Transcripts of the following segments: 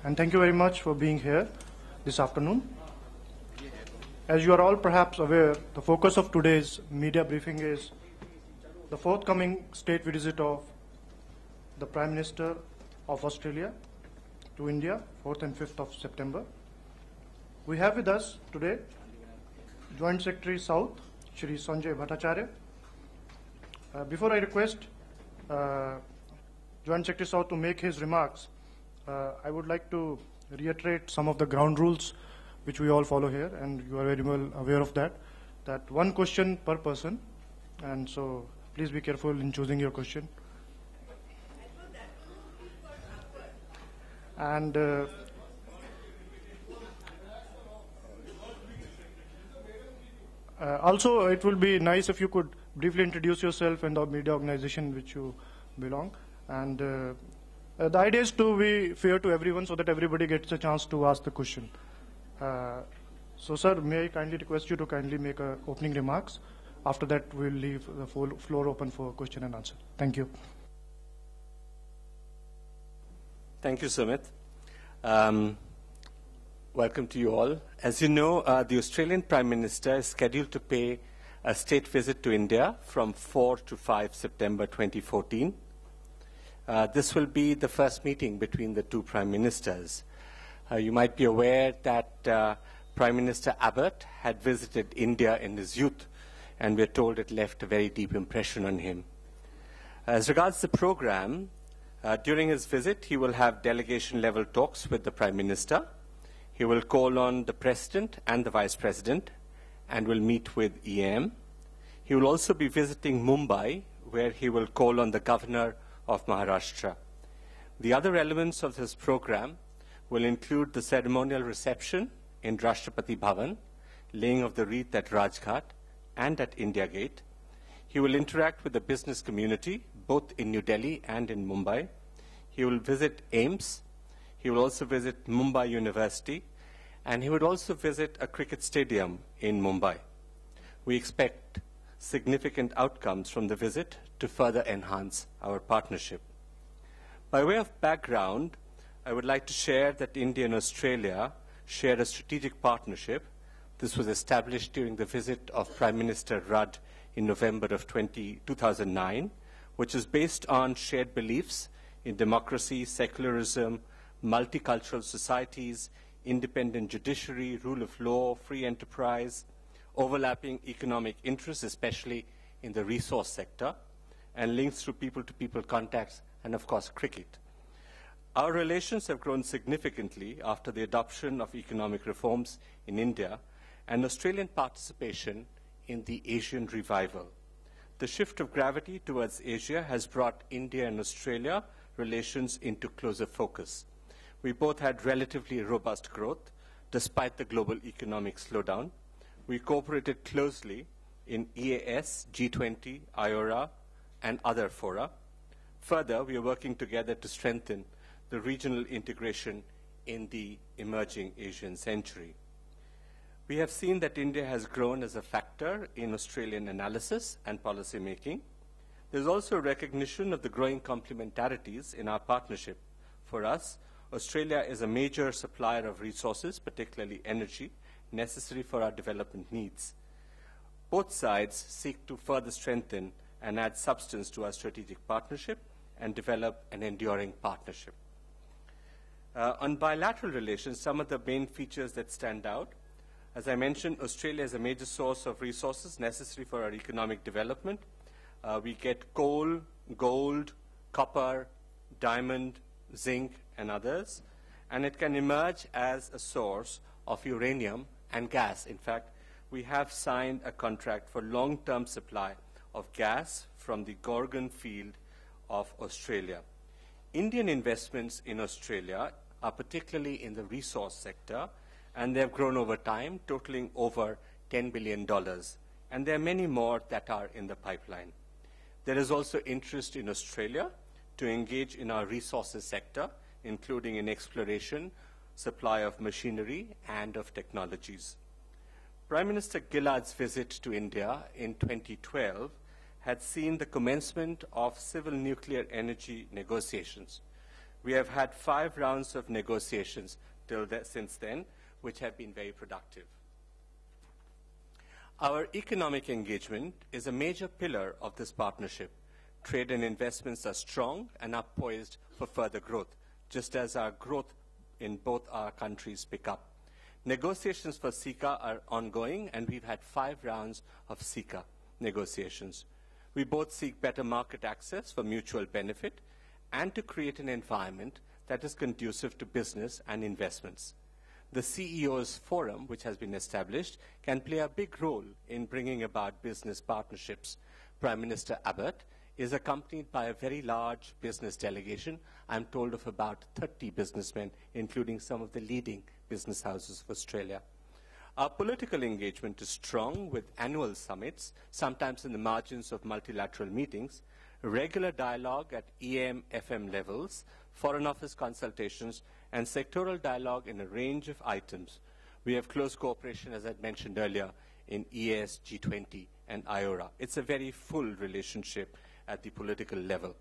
and thank you very much for being here this afternoon. As you are all perhaps aware, the focus of today's media briefing is the forthcoming state visit of the Prime Minister of Australia to India, 4th and 5th of September. We have with us today Joint Secretary South, Shri Sanjay Bhattacharya. Before I request Joint Secretary South to make his remarks, I would like to reiterate some of the ground rules which we all follow here, and you are very well aware of that one question per person, and so please be careful in choosing your question. And also, it will be nice if you could briefly introduce yourself and the media organization which you belong. And the idea is to be fair to everyone so that everybody gets a chance to ask the question. So, sir, may I kindly request you to kindly make opening remarks. After that, we'll leave the floor open for question and answer. Thank you. Thank you, Sumit. Welcome to you all. As you know, the Australian Prime Minister is scheduled to pay a state visit to India from 4 to 5 September 2014. This will be the first meeting between the two Prime Ministers. You might be aware that Prime Minister Abbott had visited India in his youth, and we're told it left a very deep impression on him. As regards the program, during his visit, he will have delegation-level talks with the Prime Minister. He will call on the President and the Vice President and will meet with EM. He will also be visiting Mumbai, where he will call on the Governor of Maharashtra. The other elements of this program will include the ceremonial reception in Rashtrapati Bhavan, laying of the wreath at Rajghat and at India Gate. He will interact with the business community, both in New Delhi and in Mumbai. He will visit AIIMS. He will also visit Mumbai University, and he would also visit a cricket stadium in Mumbai. We expect significant outcomes from the visit to further enhance our partnership. By way of background, I would like to share that India and Australia share a strategic partnership. This was established during the visit of Prime Minister Rudd in November of 2009, which is based on shared beliefs in democracy, secularism, multicultural societies, independent judiciary, rule of law, free enterprise, overlapping economic interests, especially in the resource sector, and links through people-to-people contacts, and of course, cricket. Our relations have grown significantly after the adoption of economic reforms in India and Australian participation in the Asian revival. The shift of gravity towards Asia has brought India and Australia relations into closer focus. We both had relatively robust growth despite the global economic slowdown. We cooperated closely in EAS, G20, IORA, and other fora. Further, we are working together to strengthen the regional integration in the emerging Asian century. We have seen that India has grown as a factor in Australian analysis and policy making. There's also recognition of the growing complementarities in our partnership. For us, Australia is a major supplier of resources, particularly energy, necessary for our development needs. Both sides seek to further strengthen and add substance to our strategic partnership and develop an enduring partnership. On bilateral relations, some of the main features that stand out. As I mentioned, Australia is a major source of resources necessary for our economic development. We get coal, gold, copper, diamond, zinc, and others, and it can emerge as a source of uranium and gas. In fact, we have signed a contract for long-term supply of gas from the Gorgon field of Australia. Indian investments in Australia are particularly in the resource sector, and they have grown over time, totaling over $10 billion. And there are many more that are in the pipeline. There is also interest in Australia to engage in our resources sector, including in exploration, supply of machinery, and of technologies. Prime Minister Gillard's visit to India in 2012 had seen the commencement of civil nuclear energy negotiations. We have had 5 rounds of negotiations since then, which have been very productive. Our economic engagement is a major pillar of this partnership. Trade and investments are strong and are poised for further growth, just as our growth in both our countries pick up. Negotiations for CECA are ongoing, and we've had 5 rounds of CECA negotiations. We both seek better market access for mutual benefit and to create an environment that is conducive to business and investments. The CEO's Forum, which has been established, can play a big role in bringing about business partnerships. Prime Minister Abbott is accompanied by a very large business delegation. I'm told of about 30 businessmen, including some of the leading business houses of Australia. Our political engagement is strong with annual summits, sometimes in the margins of multilateral meetings, regular dialogue at EM-FM levels, Foreign Office consultations, and sectoral dialogue in a range of items. We have close cooperation, as I mentioned earlier, in EAS, G20, and IORA. It's a very full relationship at the political level.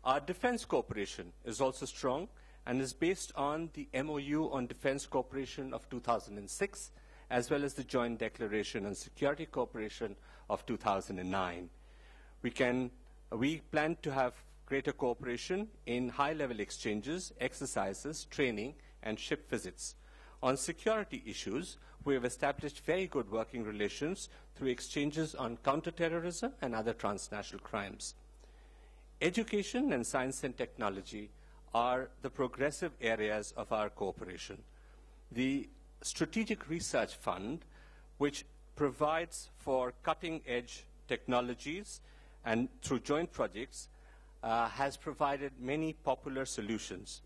Our defense cooperation is also strong and is based on the MOU on Defense Cooperation of 2006, as well as the Joint Declaration on Security Cooperation of 2009. We plan to have greater cooperation in high-level exchanges, exercises, training, and ship visits. On security issues, we have established very good working relations through exchanges on counterterrorism and other transnational crimes. Education and science and technology are the progressive areas of our cooperation. The Strategic Research Fund, which provides for cutting-edge technologies and through joint projects, has provided many popular solutions.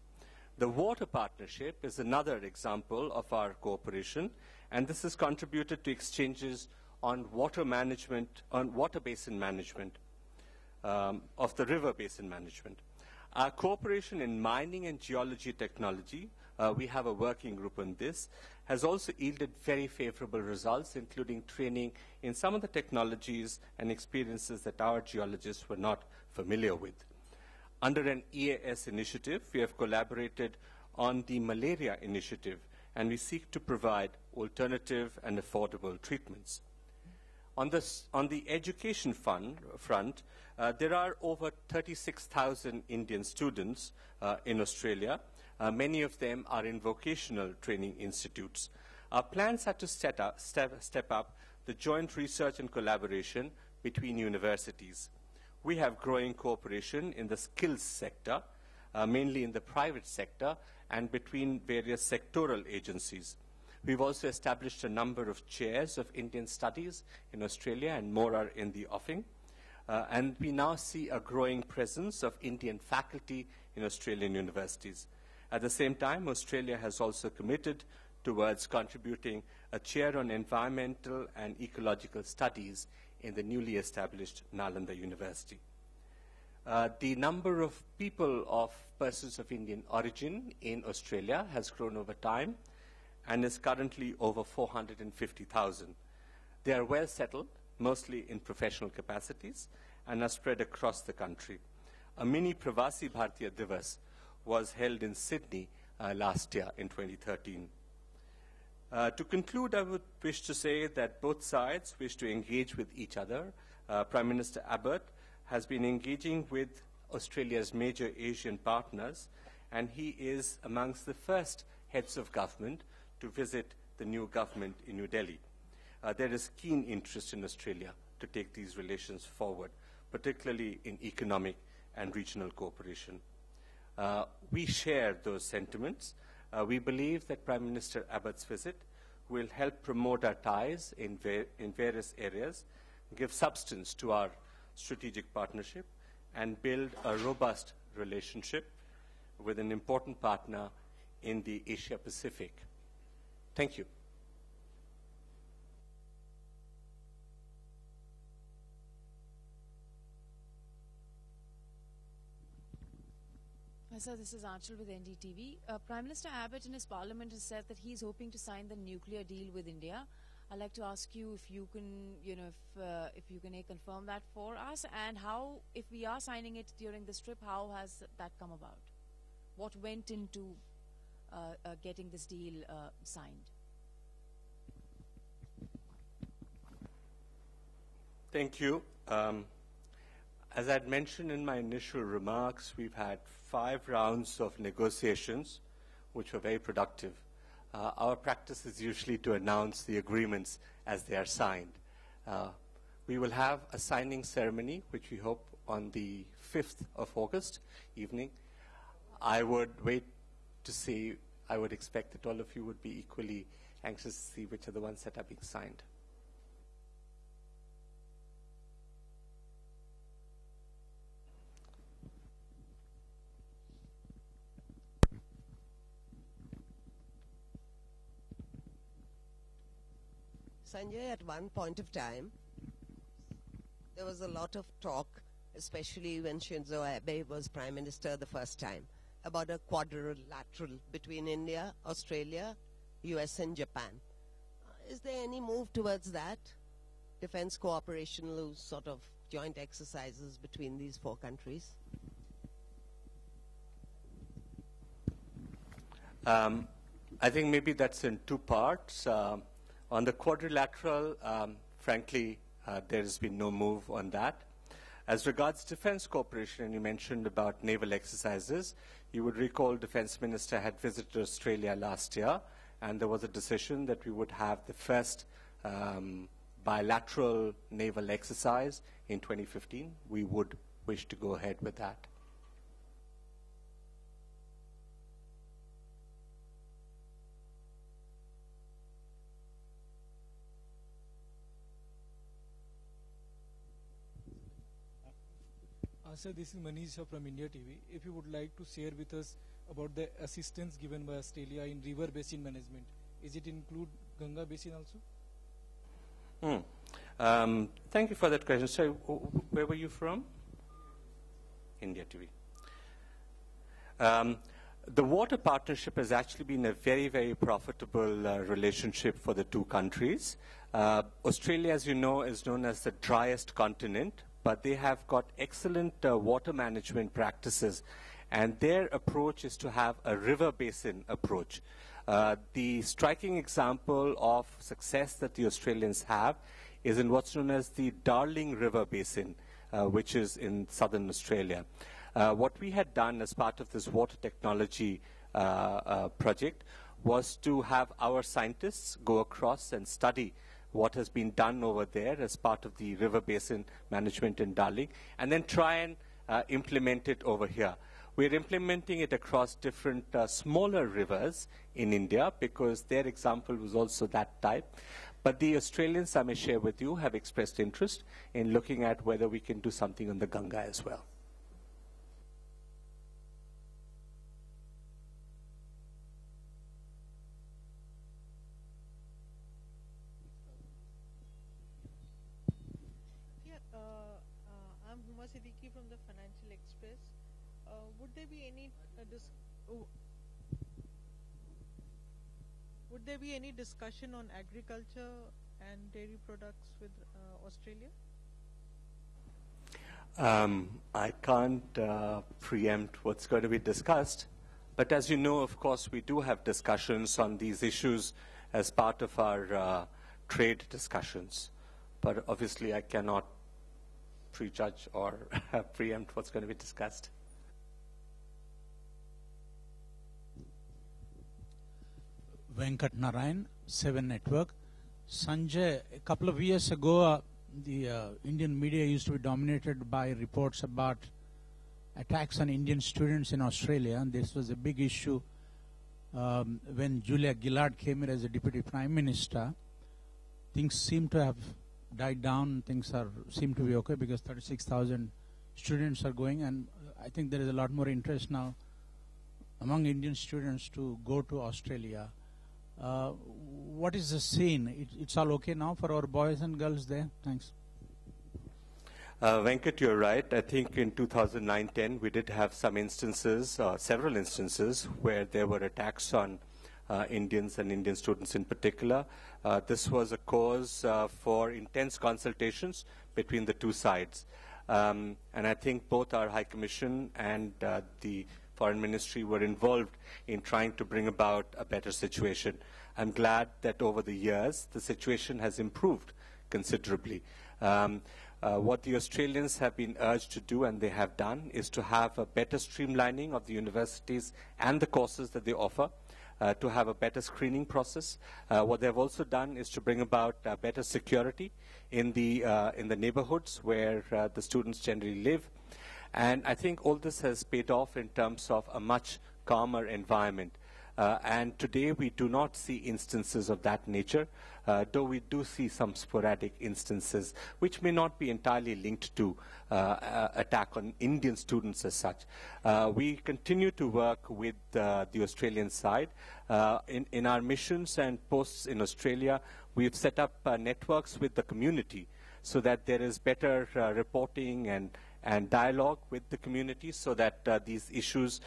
The Water Partnership is another example of our cooperation, and this has contributed to exchanges on water management, on water basin management, of the river basin management. Our cooperation in mining and geology technology, we have a working group on this, has also yielded very favorable results, including training in some of the technologies and experiences that our geologists were not familiar with. Under an EAS initiative, we have collaborated on the malaria initiative, and we seek to provide alternative and affordable treatments. On the education front, there are over 36,000 Indian students in Australia. Many of them are in vocational training institutes. Our plans are to step up the joint research and collaboration between universities. We have growing cooperation in the skills sector, mainly in the private sector, and between various sectoral agencies. We've also established a number of chairs of Indian studies in Australia, and more are in the offing. And we now see a growing presence of Indian faculty in Australian universities. At the same time, Australia has also committed towards contributing a chair on environmental and ecological studies in the newly established Nalanda University. The number of persons of Indian origin in Australia has grown over time and is currently over 450,000. They are well settled, mostly in professional capacities, and are spread across the country. A mini Pravasi Bharatiya Divas was held in Sydney last year in 2013. To conclude, I would wish to say that both sides wish to engage with each other. Prime Minister Abbott has been engaging with Australia's major Asian partners, and he is amongst the first heads of government to visit the new government in New Delhi. There is keen interest in Australia to take these relations forward, particularly in economic and regional cooperation. We share those sentiments. We believe that Prime Minister Abbott's visit will help promote our ties in various areas, give substance to our strategic partnership, and build a robust relationship with an important partner in the Asia-Pacific. Thank you. Sir, this is Archel with NDTV. Prime Minister Abbott in his parliament has said that he's hoping to sign the nuclear deal with India. I'd like to ask you if you can, if you can confirm that for us, and how, if we are signing it during this trip, how has that come about? what went into getting this deal signed? Thank you. As I had mentioned in my initial remarks, we've had 5 rounds of negotiations, which were very productive. Our practice is usually to announce the agreements as they are signed. We will have a signing ceremony, which we hope on the 5th of August evening. I would wait to see, I would expect that all of you would be equally anxious to see which are the ones that are being signed. Sanjay, at one point of time, there was a lot of talk, especially when Shinzo Abe was Prime Minister the first time, about a quadrilateral between India, Australia, US and Japan. Is there any move towards that? Defense cooperation, sort of joint exercises between these 4 countries? I think maybe that's in 2 parts. On the quadrilateral, frankly, there has been no move on that. As regards defense cooperation, and you mentioned about naval exercises, you would recall Defense Minister had visited Australia last year, and there was a decision that we would have the first bilateral naval exercise in 2015. We would wish to go ahead with that. Sir, this is Manish from India TV. If you would like to share with us about the assistance given by Australia in river basin management, is it include Ganga basin also? Thank you for that question. So, where were you from? India TV. The water partnership has actually been a very, very profitable relationship for the 2 countries. Australia, as you know, is known as the driest continent, but they have got excellent water management practices, and their approach is to have a river basin approach. The striking example of success that the Australians have is in what's known as the Darling River Basin, which is in southern Australia. What we had done as part of this water technology project was to have our scientists go across and study what has been done over there as part of the river basin management in Darling, and then try and implement it over here. We're implementing it across different smaller rivers in India because their example was also that type. But the Australians, I may share with you, have expressed interest in looking at whether we can do something on the Ganga as well. I'm Huma Siddiqui from the Financial Express. Would there be any discussion on agriculture and dairy products with Australia? I can't preempt what's going to be discussed, but as you know, of course, we do have discussions on these issues as part of our trade discussions. But obviously, I cannot prejudge or preempt what's going to be discussed. Venkat Narayan, 7 Network. Sanjay, a couple of years ago, the Indian media used to be dominated by reports about attacks on Indian students in Australia, and this was a big issue when Julia Gillard came in as a Deputy Prime Minister. Things seem to have died down. Things seem to be okay because 36,000 students are going, and I think there is a lot more interest now among Indian students to go to Australia. What is the scene? It's all okay now for our boys and girls there? Thanks. Venkat, you're right. I think in 2009-10 we did have some instances, several instances, where there were attacks on Indians and Indian students in particular. This was a cause for intense consultations between the 2 sides. And I think both our High Commission and the Foreign Ministry were involved in trying to bring about a better situation. I'm glad that over the years the situation has improved considerably. What the Australians have been urged to do, and they have done, is to have a better streamlining of the universities and the courses that they offer, to have a better screening process. What they have also done is to bring about better security in the neighborhoods where the students generally live. And I think all this has paid off in terms of a much calmer environment. And today we do not see instances of that nature, though we do see some sporadic instances which may not be entirely linked to attack on Indian students as such. We continue to work with the Australian side. In our missions and posts in Australia, we've set up networks with the community so that there is better reporting and dialogue with the community, so that these issues,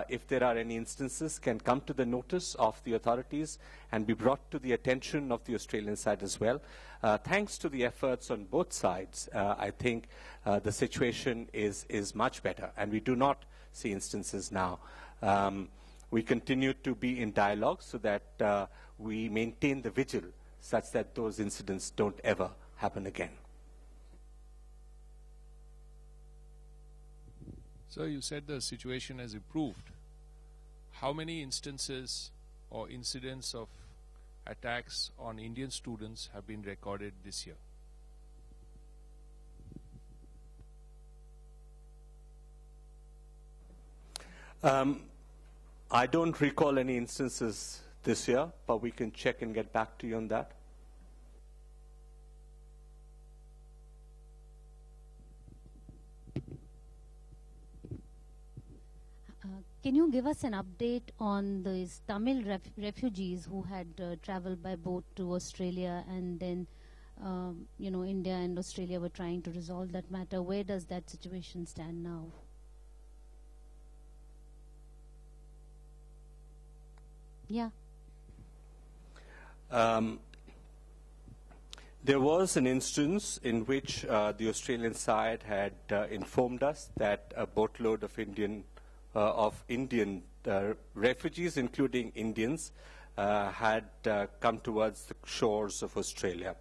if there are any instances, can come to the notice of the authorities and be brought to the attention of the Australian side as well. Thanks to the efforts on both sides, I think the situation is much better, and we do not see instances now. We continue to be in dialogue so that we maintain the vigil such that those incidents don't ever happen again. So you said the situation has improved. How many instances or incidents of attacks on Indian students have been recorded this year? I don't recall any instances this year, but we can check and get back to you on that. Can you give us an update on these Tamil refugees who had traveled by boat to Australia, and then, India and Australia were trying to resolve that matter? Where does that situation stand now? Yeah. There was an instance in which the Australian side had informed us that a boatload of Indian refugees, including Indians, had come towards the shores of Australia.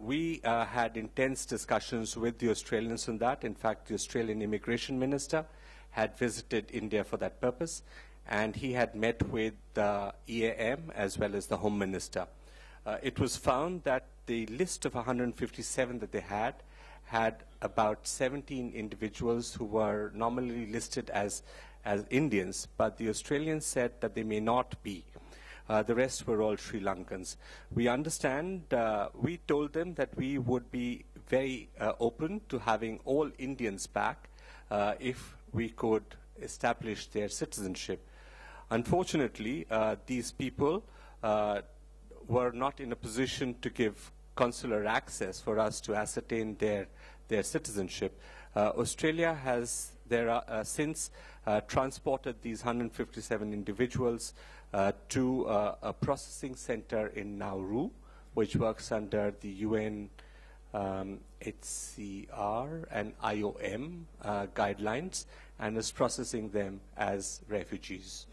We had intense discussions with the Australians on that. In fact, the Australian Immigration Minister had visited India for that purpose, and he had met with the EAM as well as the Home Minister. It was found that the list of 157 that they had about 17 individuals who were nominally listed as Indians, but the Australians said that they may not be. The rest were all Sri Lankans. We understand, we told them that we would be very open to having all Indians back if we could establish their citizenship. Unfortunately, these people were not in a position to give consular access for us to ascertain their citizenship. Australia has since transported these 157 individuals to a processing center in Nauru, which works under the UN HCR and IOM guidelines, and is processing them as refugees.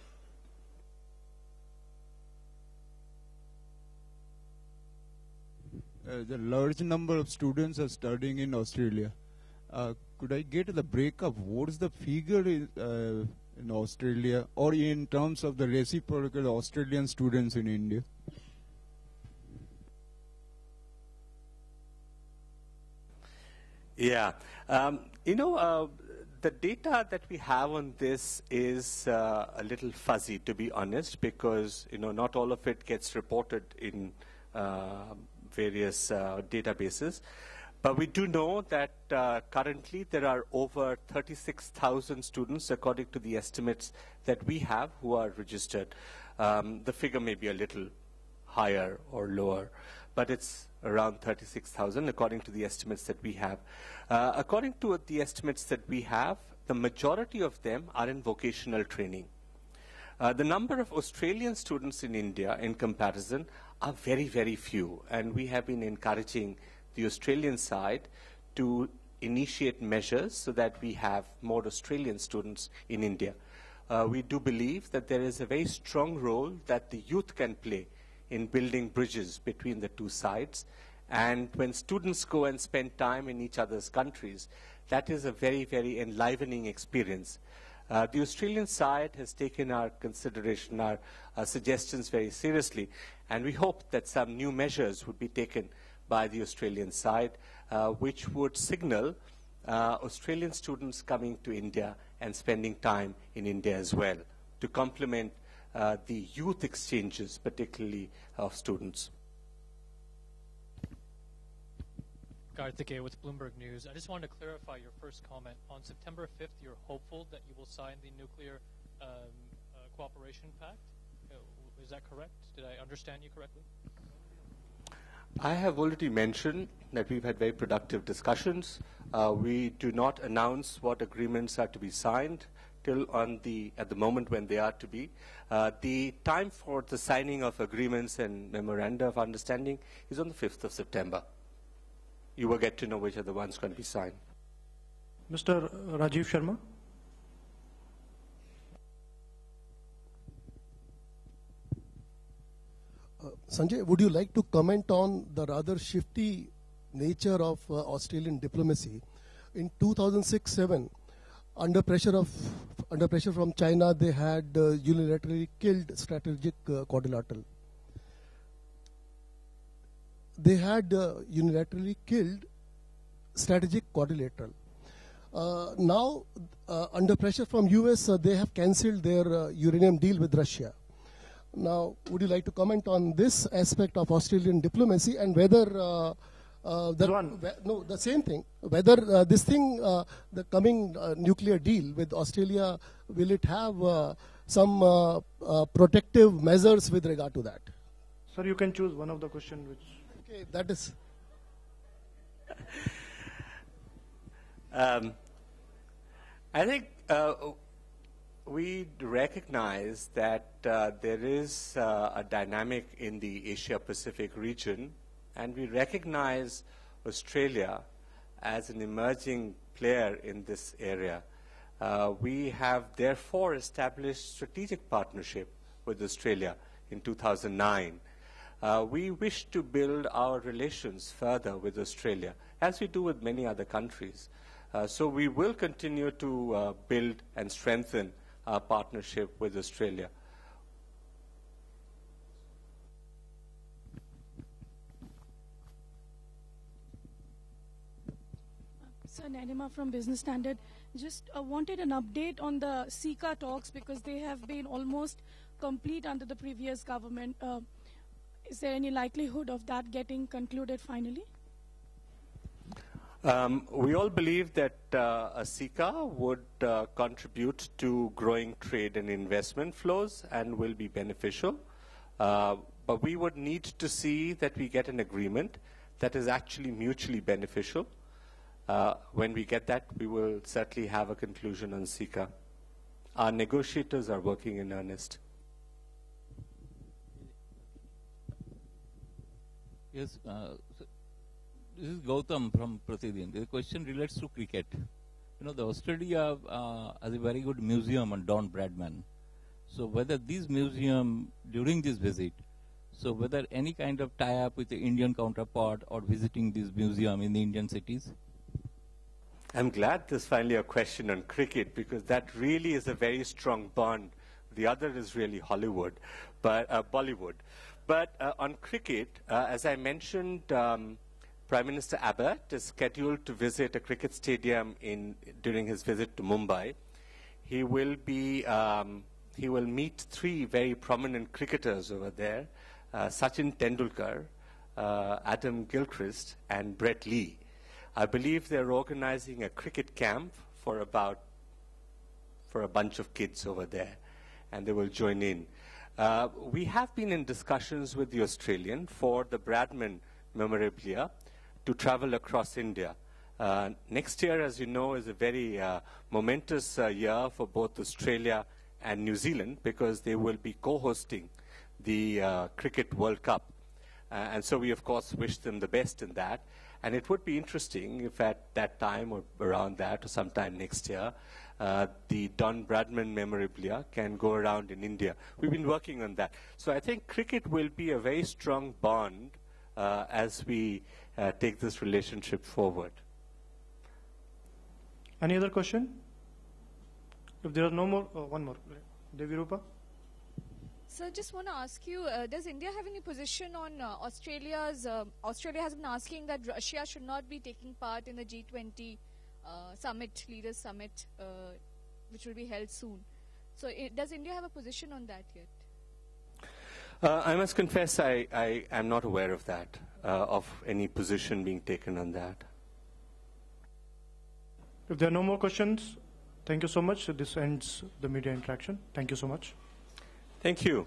The large number of students are studying in Australia. Could I get the breakup? What is the figure in Australia, or in terms of the reciprocal Australian students in India? Yeah. The data that we have on this is a little fuzzy, to be honest, because, not all of it gets reported in various databases. But we do know that currently there are over 36,000 students, according to the estimates that we have, who are registered. The figure may be a little higher or lower, but it's around 36,000 according to the estimates that we have. According to the estimates that we have, the majority of them are in vocational training. The number of Australian students in India, in comparison, are very, very few, and we have been encouraging the Australian side to initiate measures so that we have more Australian students in India. we do believe that there is a very strong role that the youth can play in building bridges between the two sides. And when students go and spend time in each other's countries, that is a very, very enlivening experience. The Australian side has taken our consideration, our suggestions very seriously, and we hope that some new measures would be taken by the Australian side, which would signal Australian students coming to India and spending time in India as well, to complement the youth exchanges, particularly of students. Karthikeya with Bloomberg News. I just wanted to clarify your first comment. On September 5th, you're hopeful that you will sign the Nuclear Cooperation Pact? Is that correct? Did I understand you correctly? I have already mentioned that we've had very productive discussions. We do not announce what agreements are to be signed till at the moment when they are to be. The time for the signing of agreements and memoranda of understanding is on the 5th of September. You will get to know which are the ones going to be signed. Mr. Rajiv Sharma. Sanjay, would you like to comment on the rather shifty nature of Australian diplomacy? In 2006-7, under pressure from China, they had unilaterally killed strategic quadrilateral. They had unilaterally killed strategic quadrilateral. Now, under pressure from US, they have cancelled their uranium deal with Russia. Now, would you like to comment on this aspect of Australian diplomacy and whether the same thing, whether this thing, the coming nuclear deal with Australia, will it have some protective measures with regard to that? Sir, you can choose one of the questions which... Okay, that is... I think we recognize that there is a dynamic in the Asia-Pacific region, and we recognize Australia as an emerging player in this area. We have therefore established strategic partnership with Australia in 2009. We wish to build our relations further with Australia, as we do with many other countries. So we will continue to build and strengthen our partnership with Australia. So Nanima from Business Standard. Just wanted an update on the CICA talks because they have been almost complete under the previous government. Is there any likelihood of that getting concluded finally? We all believe that a CICA would contribute to growing trade and investment flows and will be beneficial. But we would need to see that we get an agreement that is actually mutually beneficial. When we get that, we will certainly have a conclusion on CICA. Our negotiators are working in earnest. Yes, so this is Gautam from Pratidin. The question relates to cricket. You know, the Australia has a very good museum on Don Bradman. So whether this museum, during this visit, so whether any kind of tie-up with the Indian counterpart or visiting this museum in the Indian cities? I'm glad there's finally a question on cricket, because that really is a very strong bond. The other is really Hollywood, but Bollywood. But on cricket, as I mentioned, Prime Minister Abbott is scheduled to visit a cricket stadium during his visit to Mumbai. He will meet three very prominent cricketers over there: Sachin Tendulkar, Adam Gilchrist, and Brett Lee. I believe they're organizing a cricket camp for a bunch of kids over there, and they will join in. We have been in discussions with the Australian for the Bradman memorabilia to travel across India. Next year, as you know, is a very momentous year for both Australia and New Zealand, because they will be co-hosting the Cricket World Cup. And so we, of course, wish them the best in that. And it would be interesting if at that time or around that or sometime next year, the Don Bradman memorabilia can go around in India. We've been working on that. So I think cricket will be a very strong bond as we take this relationship forward. Any other question? If there are no more, one more. Devi Rupa? Sir, just want to ask you, does India have any position on Australia's... Australia has been asking that Russia should not be taking part in the G20 summit, leaders summit, which will be held soon. So does India have a position on that yet? I must confess I am not aware of that, of any position being taken on that. If there are no more questions, thank you so much. This ends the media interaction. Thank you so much. Thank you.